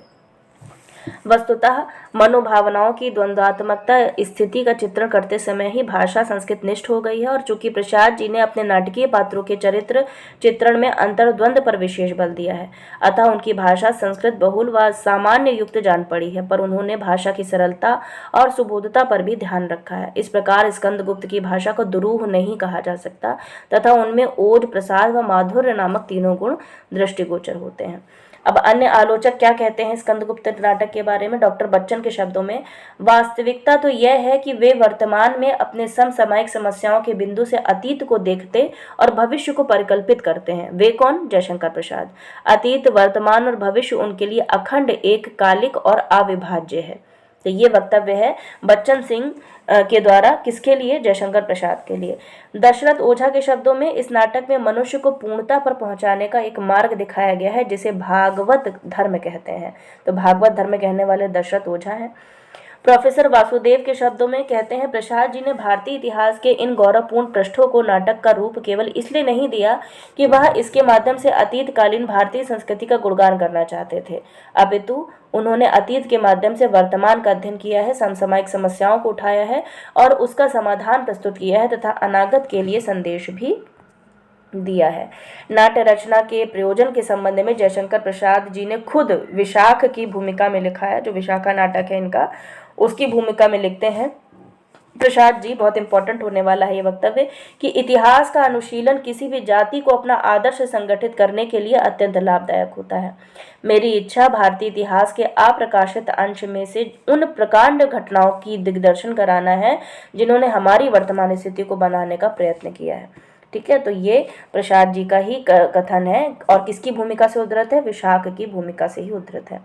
वस्तुतः मनोभावनाओं की द्वंद्वात्मकता स्थिति का चित्रण करते समय ही भाषा संस्कृत निष्ठ हो गई है, और चूंकि प्रसाद जी ने अपने नाटकीय पात्रों के चरित्र चित्रण में अंतर्द्वंद पर विशेष बल दिया है, अतः उनकी भाषा संस्कृत बहुल व सामान्य युक्त जान पड़ी है, पर उन्होंने भाषा की सरलता और सुबोधता पर भी ध्यान रखा है। इस प्रकार स्कंदगुप्त की भाषा को दुरूह नहीं कहा जा सकता तथा उनमें ओज, प्रसाद व माधुर्य नामक तीनों गुण दृष्टिगोचर होते हैं। अब अन्य आलोचक क्या कहते हैं स्कंदगुप्त नाटक के बारे में? डॉक्टर बच्चन के शब्दों में, वास्तविकता तो यह है कि वे वर्तमान में अपने समसामयिक समस्याओं के बिंदु से अतीत को देखते और भविष्य को परिकल्पित करते हैं। वे कौन? जयशंकर प्रसाद। अतीत, वर्तमान और भविष्य उनके लिए अखंड, एक कालिक और अविभाज्य है। तो ये वक्तव्य है बच्चन सिंह के द्वारा, किसके लिए? जयशंकर प्रसाद के लिए। दशरथ ओझा के शब्दों में, इस नाटक में मनुष्य को पूर्णता पर पहुंचाने का एक मार्ग दिखाया गया है जिसे भागवत धर्म कहते हैं। तो भागवत धर्म कहने वाले दशरथ ओझा हैं। प्रोफेसर वासुदेव के शब्दों में कहते हैं, प्रसाद जी ने भारतीय इतिहास के इन गौरवपूर्ण पृष्ठों को नाटक का रूप केवल इसलिए नहीं दिया कि वह इसके माध्यम से अतीतकालीन भारतीय संस्कृति का गुणगान करना चाहते थे, अपितु उन्होंने अतीत के माध्यम से वर्तमान का अध्ययन किया है, समसामयिक समस्याओं को उठाया है और उसका समाधान प्रस्तुत किया है तथा अनागत के लिए संदेश भी दिया है। नाट्य रचना के प्रयोजन के संबंध में जयशंकर प्रसाद जी ने खुद विशाख की भूमिका में लिखा है। जो विशाखा नाटक है इनका, उसकी भूमिका में लिखते हैं प्रसाद जी, बहुत इंपॉर्टेंट होने वाला है ये वक्तव्य, कि इतिहास का अनुशीलन किसी भी जाति को अपना आदर्श संगठित करने के लिए अत्यंत लाभदायक होता है। मेरी इच्छा भारतीय इतिहास के अप्रकाशित अंश में से उन प्रकांड घटनाओं की दिग्दर्शन कराना है जिन्होंने हमारी वर्तमान स्थिति को बनाने का प्रयत्न किया है। ठीक है, तो ये प्रसाद जी का ही कथन है और किसकी भूमिका से उद्धृत है? विशाख की भूमिका से ही उद्धृत है।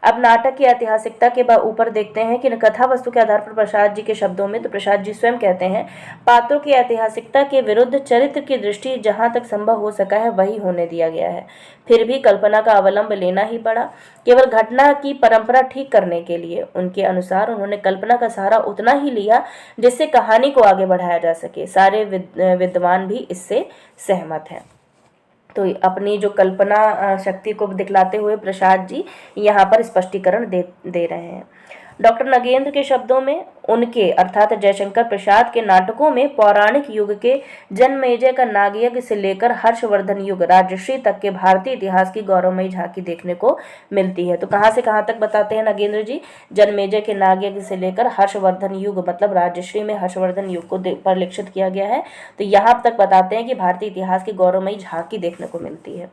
अब नाटक की ऐतिहासिकता के ऊपर देखते हैं कि कथा वस्तु के आधार पर प्रसाद जी के शब्दों में, तो प्रसाद जी स्वयं कहते हैं, पात्रों की ऐतिहासिकता के विरुद्ध चरित्र की दृष्टि जहां तक संभव हो सका है वही होने दिया गया है। फिर भी कल्पना का अवलंब लेना ही पड़ा, केवल घटना की परंपरा ठीक करने के लिए। उनके अनुसार उन्होंने कल्पना का सहारा उतना ही लिया जिससे कहानी को आगे बढ़ाया जा सके। सारे विद्वान भी इससे सहमत हैं। तो अपनी जो कल्पना शक्ति को दिखलाते हुए प्रसाद जी यहाँ पर स्पष्टीकरण दे रहे हैं। डॉक्टर नगेंद्र के शब्दों में, उनके अर्थात जयशंकर प्रसाद के नाटकों में पौराणिक युग के जन्मेजय का नागयज्ञ से लेकर हर्षवर्धन युग राजश्री तक के भारतीय इतिहास की गौरवमयी झांकी देखने को मिलती है। तो कहाँ से कहाँ तक बताते हैं नगेंद्र जी? जन्मेजय के नागयज्ञ से लेकर हर्षवर्धन युग, मतलब राजश्री में हर्षवर्धन युग को परिलक्षित किया गया है। तो यहाँ तक बताते हैं कि भारतीय इतिहास की गौरवमयी झांकी देखने को मिलती है।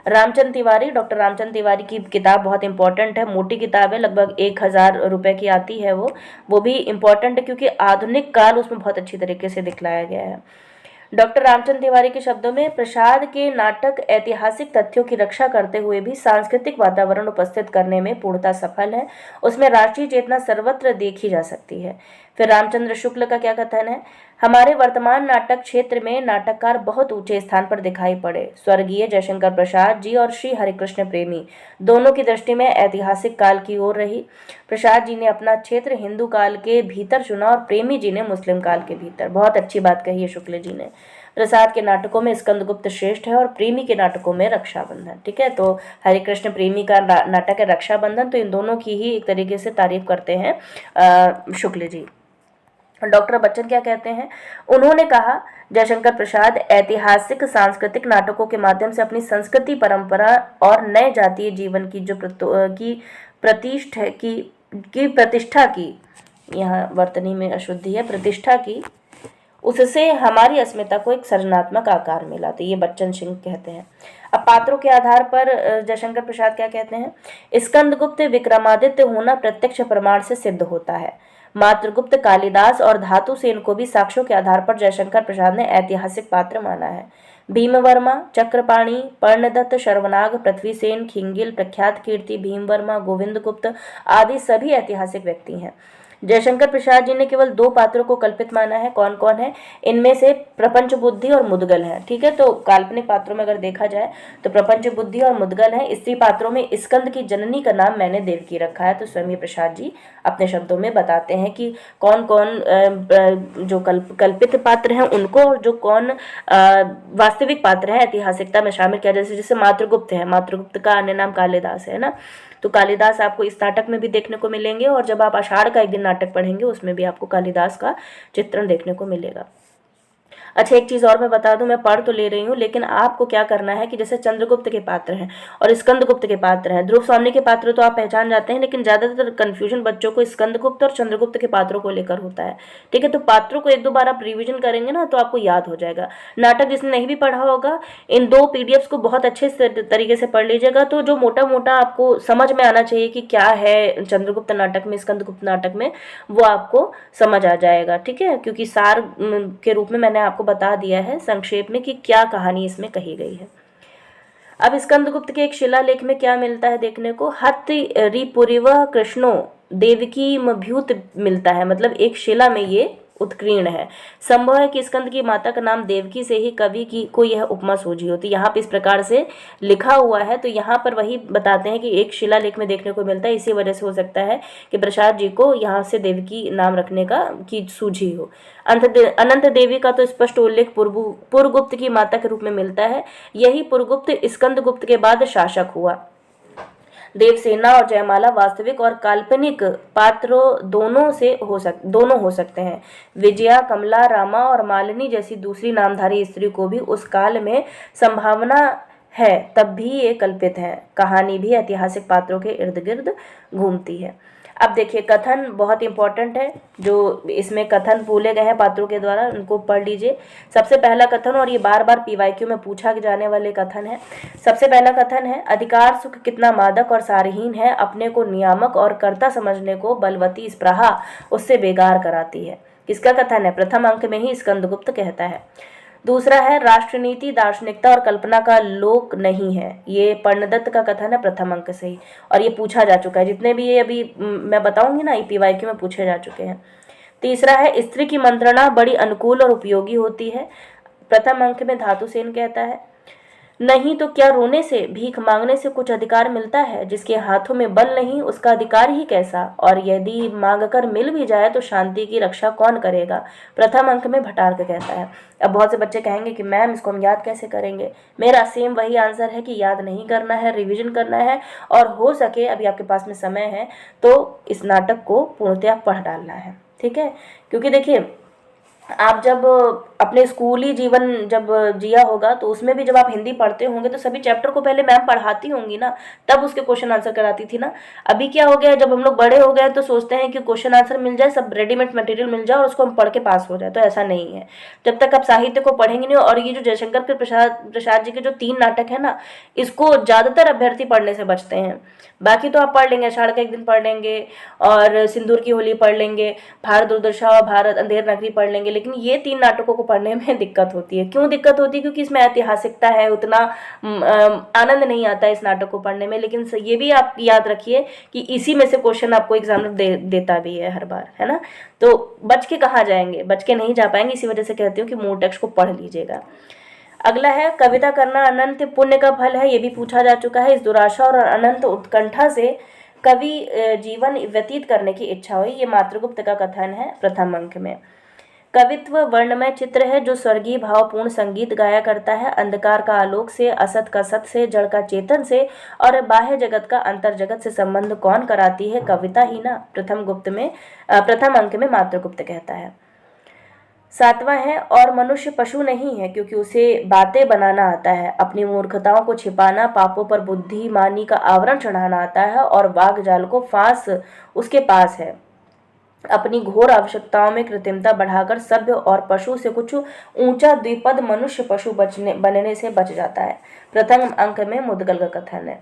रामचंद्र तिवारी, डॉक्टर रामचंद्र तिवारी की किताब बहुत इंपॉर्टेंट है, मोटी किताब है, लगभग 1000 रुपये की आती है। वो भी इम्पॉर्टेंट है क्योंकि आधुनिक काल उसमें बहुत अच्छी तरीके से दिखलाया गया है। डॉक्टर रामचंद्र तिवारी के शब्दों में, प्रसाद के नाटक ऐतिहासिक तथ्यों की रक्षा करते हुए भी सांस्कृतिक वातावरण उपस्थित करने में पूर्णतः सफल है। उसमें राष्ट्रीय चेतना सर्वत्र देखी जा सकती है। फिर रामचंद्र शुक्ल का क्या कथन है? हमारे वर्तमान नाटक क्षेत्र में नाटककार बहुत ऊंचे स्थान पर दिखाई पड़े। स्वर्गीय जयशंकर प्रसाद जी और श्री हरिकृष्ण प्रेमी दोनों की दृष्टि में ऐतिहासिक काल की ओर रही। प्रसाद जी ने अपना क्षेत्र हिंदू काल के भीतर चुना और प्रेमी जी ने मुस्लिम काल के भीतर। बहुत अच्छी बात कही है शुक्ल जी ने। प्रसाद के नाटकों में स्कंदगुप्त श्रेष्ठ है और प्रेमी के नाटकों में रक्षाबंधन। ठीक है, तो हरिकृष्ण प्रेमी का नाटक है रक्षाबंधन, तो इन दोनों की ही एक तरीके से तारीफ करते हैं शुक्ल जी। डॉक्टर बच्चन क्या कहते हैं? उन्होंने कहा, जयशंकर प्रसाद ऐतिहासिक सांस्कृतिक नाटकों के माध्यम से अपनी संस्कृति, परंपरा और नए जातीय जीवन की जो प्रतिष्ठा की, यहाँ वर्तनी में अशुद्धि है, प्रतिष्ठा की, उससे हमारी अस्मिता को एक सृजनात्मक आकार मिला। तो ये बच्चन सिंह कहते हैं। अब पात्रों के आधार पर जयशंकर प्रसाद क्या कहते हैं? स्कंदगुप्त विक्रमादित्य होना प्रत्यक्ष प्रमाण से सिद्ध होता है। मातृगुप्त, कालिदास और धातुसेन को भी साक्ष्यों के आधार पर जयशंकर प्रसाद ने ऐतिहासिक पात्र माना है। भीमवर्मा, चक्रपाणी, पर्णदत्त, शर्वनाग, पृथ्वीसेन, खिंगिल, प्रख्यात कीर्ति, भीमवर्मा, गोविंदगुप्त आदि सभी ऐतिहासिक व्यक्ति हैं। जयशंकर प्रसाद जी ने केवल 2 पात्रों को कल्पित माना है। कौन कौन है? इनमें से प्रपंच बुद्धि और मुदगल है। ठीक है, तो काल्पनिक पात्रों में अगर देखा जाए तो प्रपंच बुद्धि और मुदगल है। स्त्री पात्रों में स्कंद की जननी का नाम मैंने देवकी रखा है। तो स्वयं प्रसाद जी अपने शब्दों में बताते हैं कि कौन कौन जो कल्पित पात्र हैं उनको, और जो कौन वास्तविक पात्र हैं ऐतिहासिकता में शामिल किया। जैसे मातृगुप्त है, मातृगुप्त का अन्य नाम कालिदास है ना, तो कालिदास आपको इस नाटक में भी देखने को मिलेंगे और जब आप आषाढ़ का एक दिन नाटक पढ़ेंगे उसमें भी आपको कालिदास का चित्रण देखने को मिलेगा। अच्छा, एक चीज़ और मैं बता दूं, मैं पढ़ तो ले रही हूँ लेकिन आपको क्या करना है कि जैसे चंद्रगुप्त के पात्र हैं और स्कंदगुप्त के पात्र हैं, ध्रुव स्वामी के पात्र तो आप पहचान जाते हैं, लेकिन ज़्यादातर कन्फ्यूजन बच्चों को स्कंदगुप्त और चंद्रगुप्त के पात्रों को लेकर होता है। ठीक है, तो पात्रों को एक दो बार आप रिविजन करेंगे ना तो आपको याद हो जाएगा। नाटक जिसने नहीं भी पढ़ा होगा, इन 2 पीडीएफ्स को बहुत अच्छे तरीके से पढ़ लीजिएगा, तो जो मोटा मोटा आपको समझ में आना चाहिए कि क्या है चंद्रगुप्त नाटक में, स्कंदगुप्त नाटक में, वो आपको समझ आ जाएगा। ठीक है, क्योंकि सार के रूप में मैंने आपको बता दिया है संक्षेप में कि क्या कहानी इसमें कही गई है। अब स्कंदगुप्त के एक शिलालेख में क्या मिलता है देखने को, हत्ति रिपुरिव कृष्णो देवकी मभ्युत मिलता है, मतलब एक शिला में ये उत्कीर्ण है। संभव है कि स्कंद की माता का नाम देवकी से ही कवि की को यह उपमा सूझी होती। यहाँ पे इस प्रकार से लिखा हुआ है, तो यहाँ पर वही बताते हैं कि एक शिलालेख में देखने को मिलता है, इसी वजह से हो सकता है कि प्रसाद जी को यहाँ से देवकी नाम रखने की सूझी हो। अनंत देवी का तो स्पष्ट उल्लेख पुरगुप्त की माता के रूप में मिलता है। यही पुरगुप्त स्कंदगुप्त के बाद शासक हुआ। देवसेना और जयमाला वास्तविक और काल्पनिक पात्रों दोनों हो सकते हैं। विजया, कमला, रामा और मालिनी जैसी दूसरी नामधारी स्त्री को भी उस काल में संभावना है, तब भी ये कल्पित है। कहानी भी ऐतिहासिक पात्रों के इर्द गिर्द घूमती है। अब देखिए, कथन बहुत इंपॉर्टेंट है, जो इसमें कथन बोले गए हैं पात्रों के द्वारा, उनको पढ़ लीजिए। सबसे पहला कथन, और ये बार बार पीवाईक्यू में पूछा जाने वाले कथन है। सबसे पहला कथन है, अधिकार सुख कितना मादक और सारहीन है, अपने को नियामक और कर्ता समझने को बलवती स्पृहा उससे बेगार कराती है। किसका कथन है? प्रथम अंक में ही स्कंदगुप्त कहता है। दूसरा है, राष्ट्रनीति दार्शनिकता और कल्पना का लोक नहीं है, ये पर्णदत्त का कथन है प्रथम अंक से ही, और ये पूछा जा चुका है। जितने भी ये अभी मैं बताऊंगी ना, पीवाईक्यू में पूछे जा चुके हैं। तीसरा है, स्त्री की मंत्रणा बड़ी अनुकूल और उपयोगी होती है, प्रथम अंक में धातुसेन कहता है। नहीं तो क्या रोने से, भीख मांगने से कुछ अधिकार मिलता है? जिसके हाथों में बल नहीं उसका अधिकार ही कैसा, और यदि मांगकर मिल भी जाए तो शांति की रक्षा कौन करेगा? प्रथम अंक में भट्टार्क कहता है। अब बहुत से बच्चे कहेंगे कि मैम इसको हम याद कैसे करेंगे? मेरा सेम वही आंसर है कि याद नहीं करना है, रिविजन करना है, और हो सके अभी आपके पास में समय है तो इस नाटक को पूर्णतः पढ़ डालना है। ठीक है, क्योंकि देखिए, आप जब अपने स्कूली जीवन जब जिया होगा तो उसमें भी जब आप हिंदी पढ़ते होंगे तो सभी चैप्टर को पहले मैम पढ़ाती होंगी ना, तब उसके क्वेश्चन आंसर कराती थी ना। अभी क्या हो गया है, जब हम लोग बड़े हो गए तो सोचते हैं कि क्वेश्चन आंसर मिल जाए, सब रेडीमेड मटेरियल मिल जाए और उसको हम पढ़ के पास हो जाए, तो ऐसा नहीं है। जब तक आप साहित्य को पढ़ेंगे नहीं, और ये जो जयशंकर के प्रसाद जी के जो 3 नाटक है ना, इसको ज़्यादातर अभ्यर्थी पढ़ने से बचते हैं। बाकी तो आप पढ़ लेंगे, आषाढ़ का एक दिन पढ़ लेंगे, और सिंदूर की होली पढ़ लेंगे, भारत दुर्दशा और भारत अंधेर नगरी पढ़ लेंगे, लेकिन ये 3 नाटकों को पढ़ने में दिक्कत होती है। क्यों दिक्कत होती है? क्योंकि इसमें ऐतिहासिकता है, उतना आनंद नहीं आता है इस नाटक को पढ़ने में। लेकिन ये भी आप याद रखिए कि इसी में से क्वेश्चन आपको एग्जामिनर देता भी है हर बार, है ना। तो बच के कहाँ जाएंगे? बच के नहीं जा पाएंगे, इसी वजह से कहती हूँ कि मूल टेक्स्ट को पढ़ लीजिएगा। अगला है, कविता करना अनंत पुण्य का फल है, ये भी पूछा जा चुका है। इस दुराशा और अनंत उत्कंठा से कवि जीवन व्यतीत करने की इच्छा हुई, ये मातृगुप्त का कथन है प्रथम अंक में। कवित्व वर्णमय चित्र है जो स्वर्गीय भावपूर्ण संगीत गाया करता है, अंधकार का आलोक से, असत का सत से, जड़ का चेतन से, और बाह्य जगत का अंतर जगत से संबंध कौन कराती है? कविता ही ना। प्रथम अंक में मातृगुप्त कहता है। 7वां है, और मनुष्य पशु नहीं है क्योंकि उसे बातें बनाना आता है, अपनी मूर्खताओं को छिपाना, पापों पर बुद्धिमानी का आवरण चढ़ाना आता है, और वाग्जाल को फांस उसके पास है। अपनी घोर आवश्यकताओं में कृत्रिमता बढ़ाकर सभ्य और पशु से कुछ ऊंचा द्विपद मनुष्य पशु बनने से बच जाता है। प्रथम अंक में मुद्गल का कथन है।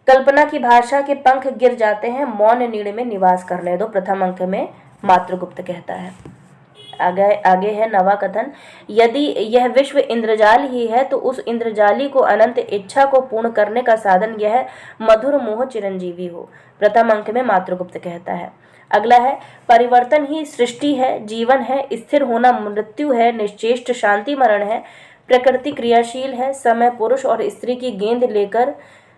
कल्पना की भाषा के पंख गिर जाते हैं, मौन नीड़ में निवास करने दो, प्रथम अंक में मातृगुप्त कहता है। आगे है 9वां कथन, यदि यह विश्व इंद्रजाल ही है तो उस इंद्रजाली को अनंत इच्छा को पूर्ण करने का साधन यह मधुर मोह चिरंजीवी हो, प्रथम अंक में मातृगुप्त कहता है। अगला है, परिवर्तन ही सृष्टि है, जीवन है, स्थिर होना मृत्यु है, निश्चेष्ट शांति मरण है, प्रकृति क्रियाशील है, समय पुरुष और स्त्री की गेंद लेकर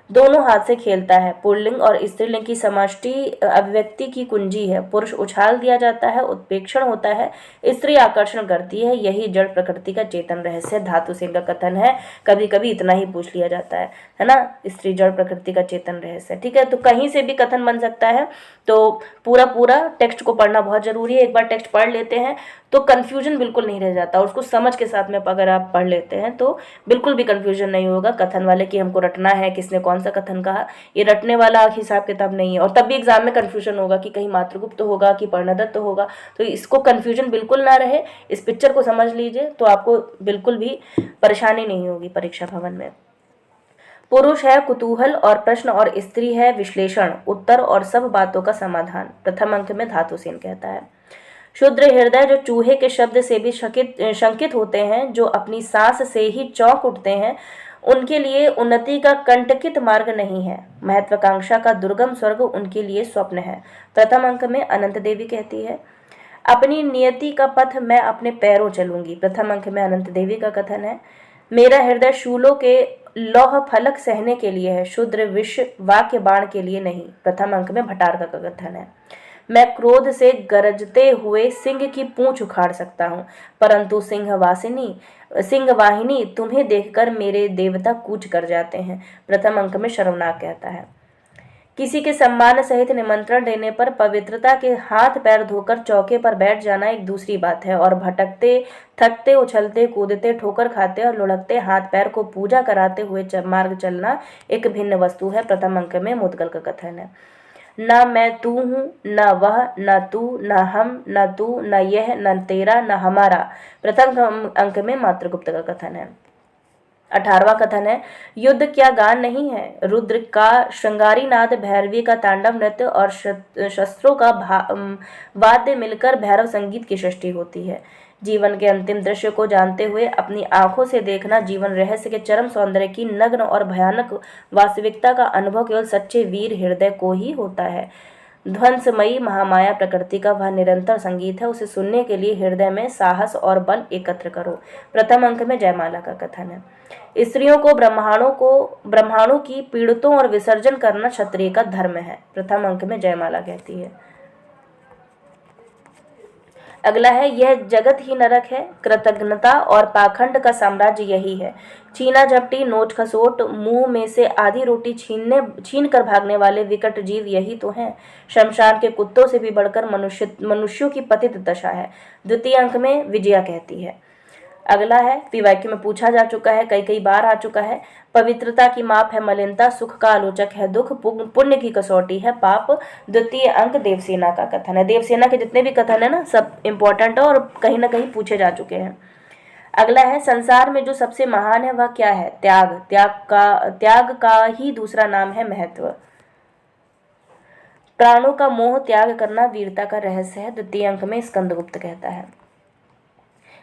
दोनों हाथ से खेलता है। पुल्लिंग और स्त्रीलिंग की समष्टि अभिव्यक्ति की कुंजी है। पुरुष उछाल दिया जाता है, उत्प्रेक्षण होता है, स्त्री आकर्षण करती है, यही जड़ प्रकृति का चेतन रहस्य धातु सेन का कथन है। कभी कभी इतना ही पूछ लिया जाता है ना, स्त्री जड़ प्रकृति का चेतन रहस्य। ठीक है, तो कहीं से भी कथन बन सकता है, तो पूरा पूरा टेक्स्ट को पढ़ना बहुत जरूरी है। एक बार टेक्स्ट पढ़ लेते हैं तो कन्फ्यूजन बिल्कुल नहीं रह जाता, और उसको समझ के साथ में अगर आप पढ़ लेते हैं तो बिल्कुल भी कन्फ्यूजन नहीं होगा कथन वाले कि हमको रटना है, किसने कौन सा कथन कहा। ये रटने वाला हिसाब किताब नहीं है, और तब भी एग्जाम में कन्फ्यूजन होगा कि कहीं मातृगुप्त होगा कि पर्णदत्त होगा। तो इसको कन्फ्यूजन बिल्कुल ना रहे, इस पिक्चर को समझ लीजिए तो आपको बिल्कुल भी परेशानी नहीं होगी परीक्षा भवन में। पुरुष है कुतूहल और प्रश्न, और स्त्री है विश्लेषण, उत्तर और सब बातों का समाधान। प्रथम अंक में धातु सेन कहता है। शुद्र हृदय जो चूहे के शब्द से भी शंकित होते हैं, जो अपनी सांस से ही चौंक उठते हैं, उनके लिए उन्नति का कंटकित मार्ग नहीं है। महत्वाकांक्षा का दुर्गम स्वर्ग उनके लिए स्वप्न है। प्रथम अंक में अनंत देवी कहती है, अपनी नियति का पथ मैं अपने पैरों चलूंगी। प्रथम अंक में अनंत देवी का कथन है, मेरा हृदय शूलों के लौह फलक सहने के लिए है, शुद्र विष वाक्य बाण के लिए नहीं। प्रथम अंक में भटार का कथन है, मैं क्रोध से गरजते हुए सिंह की पूंछ उखाड़ सकता हूँ, परंतु सिंहवाहिनी तुम्हें देखकर मेरे देवता कूच कर जाते हैं। प्रथम अंक में शर्वनाक कहता है, किसी के सम्मान सहित निमंत्रण देने पर पवित्रता के हाथ पैर धोकर चौके पर बैठ जाना एक दूसरी बात है, और भटकते थकते उछलते कूदते ठोकर खाते और लुढ़कते हाथ पैर को पूजा कराते हुए मार्ग चलना एक भिन्न वस्तु है। प्रथम अंक में मुद्गल का कथन है, न मैं तू हूँ, न वह, न तू, न हम, न तू, न यह, न तेरा, न हमारा। प्रथम अंक में मातृगुप्त का कथन है। 18वां कथन है, युद्ध क्या गान नहीं है, रुद्र का श्रृंगारी नाद, भैरवी का तांडव नृत्य और शस्त्रों का वाद्य मिलकर भैरव संगीत की सृष्टि होती है। जीवन के अंतिम दृश्य को जानते हुए अपनी आंखों से देखना, जीवन रहस्य के चरम सौंदर्य की नग्न और भयानक वास्तविकता का अनुभव केवल सच्चे वीर हृदय को ही होता है। ध्वंसमयी महामाया प्रकृति का वह निरंतर संगीत है, उसे सुनने के लिए हृदय में साहस और बल एकत्र करो। प्रथम अंक में जयमाला का कथन है, स्त्रियों को ब्रह्मांडों की पीड़ितों और विसर्जन करना क्षत्रिय का धर्म है। प्रथम अंक में जयमाला कहती है। अगला है, यह जगत ही नरक है, कृतज्ञता और पाखंड का साम्राज्य यही है। छीना झपटी नोच खसोट, मुंह में से आधी रोटी छीन कर भागने वाले विकट जीव यही तो हैं। शमशान के कुत्तों से भी बढ़कर मनुष्यों की पतित दशा है। द्वितीय अंक में विजया कहती है। अगला है, पीवाईक्यू में पूछा जा चुका है, कई बार आ चुका है, पवित्रता की माप है मलिनता, सुख का आलोचक है दुख, पुण्य की कसौटी है पाप। द्वितीय अंक देवसेना का कथन है। देवसेना के जितने भी कथन है ना, सब इंपॉर्टेंट है और कहीं ना कहीं पूछे जा चुके हैं। अगला है, संसार में जो सबसे महान है वह क्या है, त्याग। त्याग का ही दूसरा नाम है महत्व। प्राणों का मोह त्याग करना वीरता का रहस्य है। द्वितीय अंक में स्कंदगुप्त कहता है,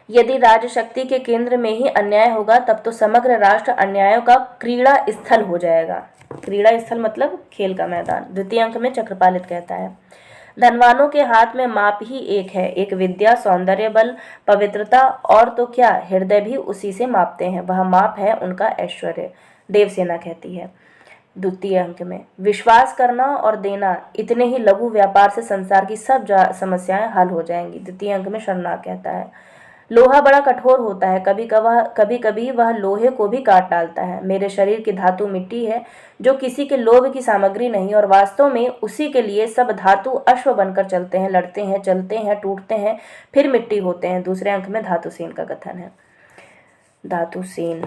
यदि राजशक्ति के केंद्र में ही अन्याय होगा तब तो समग्र राष्ट्र अन्यायों का क्रीड़ा स्थल हो जाएगा। क्रीड़ा स्थल मतलब खेल का मैदान। द्वितीय अंक में चक्रपालित कहता है, धनवानों के हाथ में माप ही एक है, एक विद्या, सौंदर्य, बल, पवित्रता, और तो क्या हृदय भी उसी से मापते हैं, वह माप है उनका ऐश्वर्य। देवसेना कहती है। द्वितीय अंक में विश्वास करना और देना, इतने ही लघु व्यापार से संसार की सब समस्याएं हल हो जाएंगी। द्वितीय अंक में शर्नाक कहता है, लोहा बड़ा कठोर होता है, कभी कभी वह लोहे को भी काट डालता है। मेरे शरीर की धातु मिट्टी है, जो किसी के लोभ की सामग्री नहीं, और वास्तव में उसी के लिए सब धातु अश्व बनकर चलते हैं, लड़ते हैं, चलते हैं, टूटते हैं, फिर मिट्टी होते हैं। दूसरे अंक में धातुसेन का कथन है। धातुसेन,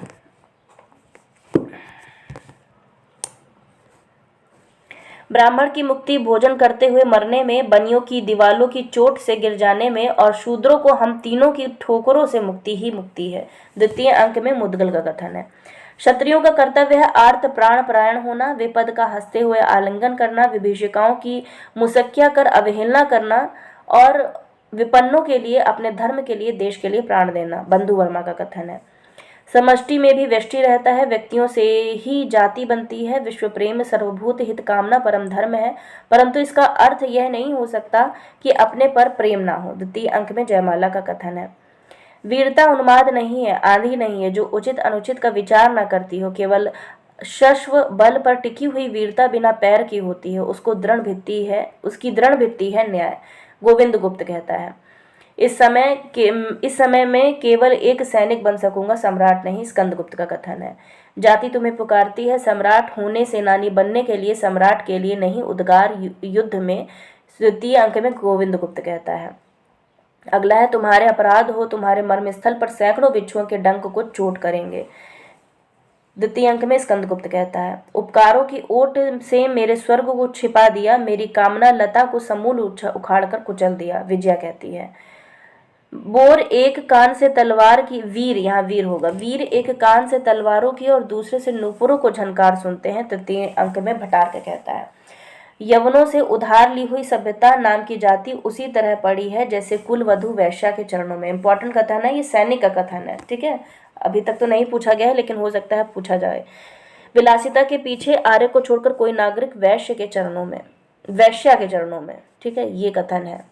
ब्राह्मण की मुक्ति भोजन करते हुए मरने में, बनियों की दीवालों की चोट से गिर जाने में, और शूद्रों को हम तीनों की ठोकरों से मुक्ति ही मुक्ति है। द्वितीय अंक में मुद्गल का कथन है। क्षत्रियों का कर्तव्य है आर्त प्राण परायण होना, विपद का हंसते हुए आलिंगन करना, विभीषिकाओं की मुसक्किया कर अवहेलना करना, और विपन्नों के लिए, अपने धर्म के लिए, देश के लिए प्राण देना। बंधु वर्मा का कथन है। समष्टि में भी व्यष्टि रहता है, व्यक्तियों से ही जाति बनती है, विश्व प्रेम सर्वभूत हित कामना परम धर्म है, परंतु इसका अर्थ यह नहीं हो सकता कि अपने पर प्रेम ना हो। द्वितीय अंक में जयमाला का कथन है। वीरता उन्माद नहीं है, आंधी नहीं है, जो उचित अनुचित का विचार न करती हो, केवल शश्व बल पर टिकी हुई वीरता बिना पैर की होती है, उसको दृढ़ भित्ति है, उसकी दृढ़ भित्ति है न्याय, गोविंद गुप्त कहता है। इस समय में केवल एक सैनिक बन सकूंगा, सम्राट नहीं, स्कंदगुप्त का कथन है। जाति तुम्हें पुकारती है सम्राट होने, सेनानी बनने के लिए, सम्राट के लिए नहीं, उद्गार युद्ध में, द्वितीय अंक में गोविंद गुप्त कहता है। अगला है, तुम्हारे अपराध हो तुम्हारे मर्म स्थल पर सैकड़ों बिच्छुओं के डंक को चोट करेंगे, द्वितीय अंक में स्कंदगुप्त कहता है। उपकारों की ओट से मेरे स्वर्ग को छिपा दिया, मेरी कामना लता को समूल उखाड़ कर कुचल दिया, विजया कहती है। बोर एक कान से तलवार की, वीर यहाँ वीर होगा, वीर एक कान से तलवारों की और दूसरे से नूपुरों को झनकार सुनते हैं, तृतीय अंक में भटार्क कहता है। यवनों से उधार ली हुई सभ्यता नाम की जाति उसी तरह पड़ी है जैसे कुल वधु वैश्या के चरणों में। इंपॉर्टेंट कथन है, ये सैनिक का कथन है, ठीक है। अभी तक तो नहीं पूछा गया है लेकिन हो सकता है पूछा जाए। विलासिता के पीछे आर्य को छोड़कर कोई नागरिक वैश्या के चरणों में, ठीक है, ये कथन है,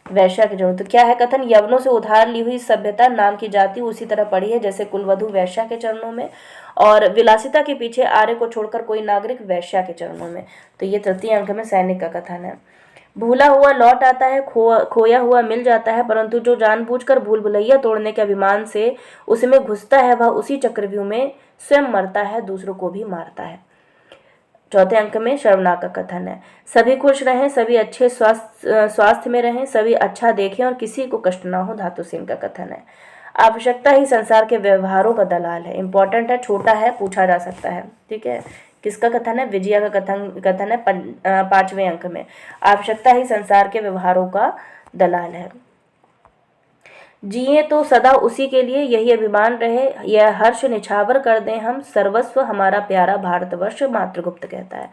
वैश्या के चरणों। तो क्या है कथन, यवनों से उधार ली हुई सभ्यता नाम की जाति उसी तरह पड़ी है जैसे कुलवधु वैश्या के चरणों में, और विलासिता के पीछे आर्य को छोड़कर कोई नागरिक वैश्या के चरणों में। तो ये तृतीय अंक में सैनिक का कथन है। भूला हुआ लौट आता है, खोया हुआ मिल जाता है, परंतु जो जानबूझकर भूल भुलैया तोड़ने के अभिमान से उसमें घुसता है वह उसी चक्रव्यूह में स्वयं मरता है, दूसरों को भी मारता है। चौथे अंक में शर्वनाक का कथन है। सभी खुश रहें, सभी अच्छे स्वास्थ्य में रहें, सभी अच्छा देखें और किसी को कष्ट ना हो, धातुसेन का कथन है। आवश्यकता ही संसार के व्यवहारों का दलाल है। इंपॉर्टेंट है, छोटा है, पूछा जा सकता है, ठीक है। किसका कथन है, विजया का कथन है 5वें अंक में। आवश्यकता ही संसार के व्यवहारों का दलाल है। जिए तो सदा उसी के लिए, यही अभिमान रहे, यह हर्ष निछावर कर दें हम, सर्वस्व हमारा प्यारा भारतवर्ष, मातृगुप्त कहता है।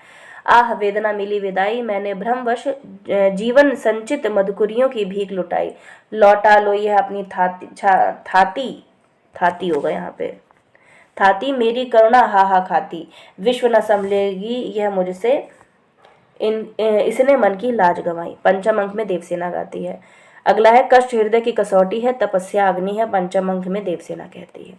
आह वेदना मिली विदाई, मैंने भ्रमवश जीवन संचित मधुकुरियों की भीख लुटाई, लौटा लो यह अपनी थाती होगा यहाँ पे, थाती मेरी करुणा हा हा खाती, विश्व न संभलेगी यह मुझसे, इसने मन की लाज गंवाई, पंचम अंक में देवसेना गाती है। अगला है, कष्ट हृदय की कसौटी है, तपस्या अग्नि है, पंचम अंक में देवसेना कहती है।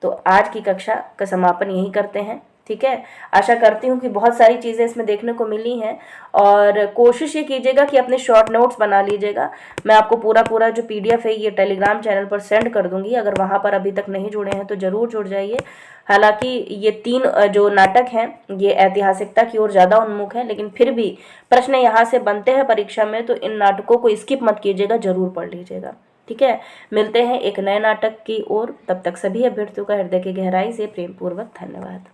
तो आज की कक्षा का समापन यही करते हैं, ठीक है। आशा करती हूँ कि बहुत सारी चीज़ें इसमें देखने को मिली हैं, और कोशिश ये कीजिएगा कि अपने शॉर्ट नोट्स बना लीजिएगा। मैं आपको पूरा जो PDF है ये टेलीग्राम चैनल पर सेंड कर दूंगी, अगर वहाँ पर अभी तक नहीं जुड़े हैं तो ज़रूर जुड़ जाइए। हालांकि ये 3 जो नाटक हैं ये ऐतिहासिकता की ओर ज़्यादा उन्मुख है, लेकिन फिर भी प्रश्न यहाँ से बनते हैं परीक्षा में, तो इन नाटकों को स्किप मत कीजिएगा, ज़रूर पढ़ लीजिएगा, ठीक है। मिलते हैं एक नए नाटक की ओर, तब तक सभी अभ्यर्थियों का हृदय की गहराई से प्रेमपूर्वक धन्यवाद।